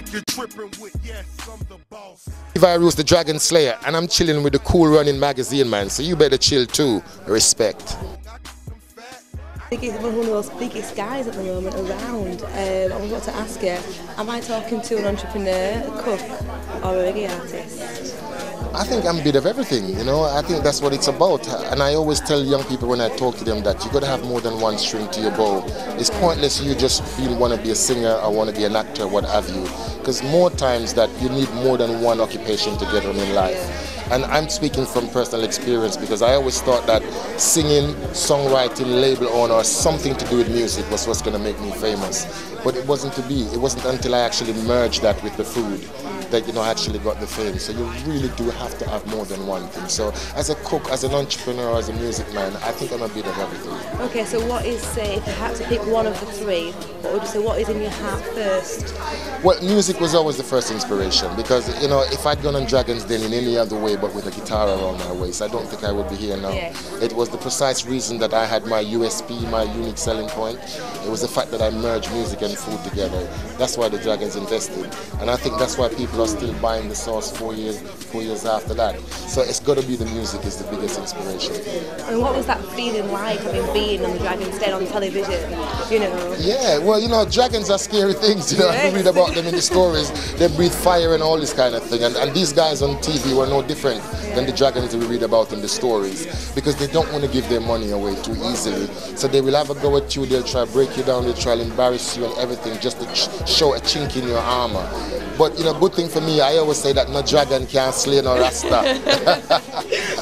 think you're tripping with, yes, I'm the boss. Levi Roots, the Dragon Slayer, and I'm chilling with the Kool Running magazine, man. So you better chill too. Respect. I think he's one of the most biggest guys at the moment around. I was about to ask you, am I talking to an entrepreneur, a cook, or a reggae artist? I think I'm a bit of everything, you know. I think that's what it's about. And I always tell young people when I talk to them that you got to have more than one string to your bow. It's pointless you just want to be a singer or want to be an actor, what have you. Because more times that you need more than one occupation to get on in life. And I'm speaking from personal experience because I always thought that singing, songwriting, label owner, or something to do with music was what's going to make me famous. But it wasn't to be. It wasn't until I actually merged that with the food that, you know, I actually got the fame. So you really do have to have more than one thing. So as a cook, as an entrepreneur, as a music man, I think I'm a bit of everything. Okay, so what is, say, if you had to pick one of the three, what would you say, what is in your heart first? Well, music was always the first inspiration because, you know, if I'd gone on Dragon's Den in any other way but with a guitar around my waist, I don't think I would be here now. Yeah. It was the precise reason that I had my USP, my unique selling point. It was the fact that I merged music and food together. That's why the Dragons invested. And I think that's why people are still buying the sauce 4 years after that. So it's got to be the music is the biggest inspiration. And what was that feeling like, having been on the Dragon's Den on television, you know? Yeah, well, you know, dragons are scary things, you know. Yes. You read about them in the stories. They breathe fire and all this kind of thing. And these guys on TV were no different than the dragons that we read about in the stories because they don't want to give their money away too easily. So they will have a go at you, they'll try to break you down, they'll try to embarrass you and everything just to show a chink in your armor. But, you know, good thing for me, I always say that no dragon can slay no rasta.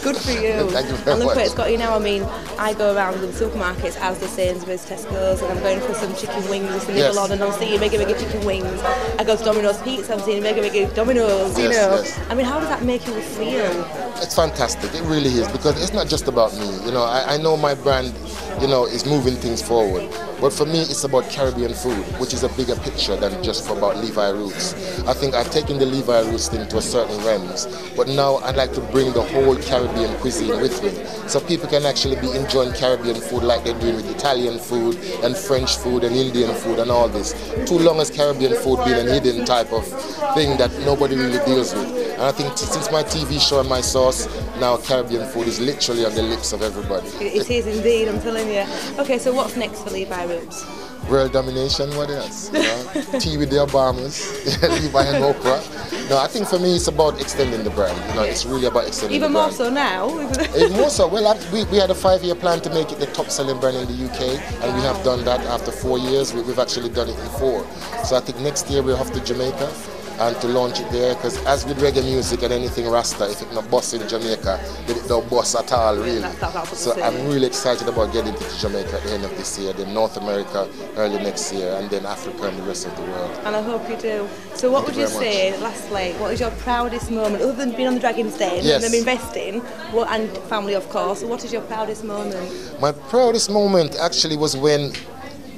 Good for you. Thank you very and look much. where it's got you now. I mean, I go around the supermarkets as the Sainsbury's, Tesco's, and I'm going for some chicken wings with some nibble on, and I'm seeing mega chicken wings. I go to Domino's Pizza, I'm seeing mega Domino's, you know. Yes. I mean, how does that make you feel? It's fantastic, it really is, because it's not just about me. You know, I know my brand, you know, is moving things forward. But for me, it's about Caribbean food, which is a bigger picture than just for about Levi Roots. I think I've taken the Levi Roots thing to a certain realms, but now I'd like to bring the whole Caribbean cuisine with me. So people can actually be enjoying Caribbean food like they're doing with Italian food and French food and Indian food and all this. Too long as Caribbean food being a hidden type of thing that nobody really deals with. And I think since my TV show and my sauce, now Caribbean food is literally on the lips of everybody. It is indeed, I'm telling you. Okay, so what's next for Levi Roots? World domination, what else? You know? Tea with the Obamas, Levi and Oprah. No, I think for me it's about extending the brand. You know, it's really about extending Even the brand. more so now? Even more so. Well, we had a 5-year plan to make it the top selling brand in the UK, and we have done that after 4 years. We've actually done it in 4. So I think next year we'll have to Jamaica and to launch it there, because as with reggae music and anything Rasta, if it's not boss in Jamaica, then it don't boss at all, really. So I'm really excited about getting to Jamaica at the end of this year, then North America early next year, and then Africa and the rest of the world. And I hope you do. So what would you say, lastly, what is your proudest moment, other than being on the Dragon's Den and them investing, and family of course, what is your proudest moment? My proudest moment actually was when,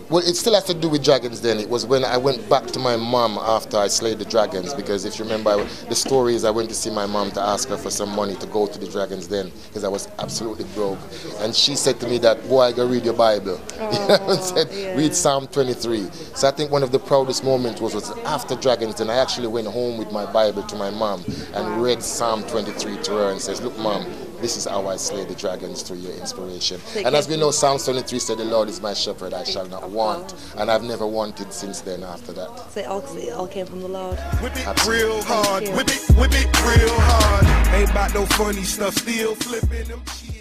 well, it still has to do with Dragons Den. It was when I went back to my mom after I slayed the dragons, because if you remember the story is I went to see my mom to ask her for some money to go to the Dragons Den because I was absolutely broke. And she said to me that, boy, I go read your Bible. And said, read Psalm 23. So I think one of the proudest moments was after Dragons Den, I actually went home with my Bible to my mom and read Psalm 23 to her and says, look, Mom, this is how I slay the dragons through your inspiration. And as we know, Psalm 23 said, the Lord is my shepherd, I shall not want. And I've never wanted since then after that. So it all came from the Lord. Whip it real hard, whip it real hard. Ain't about no funny stuff, still flipping them cheeks.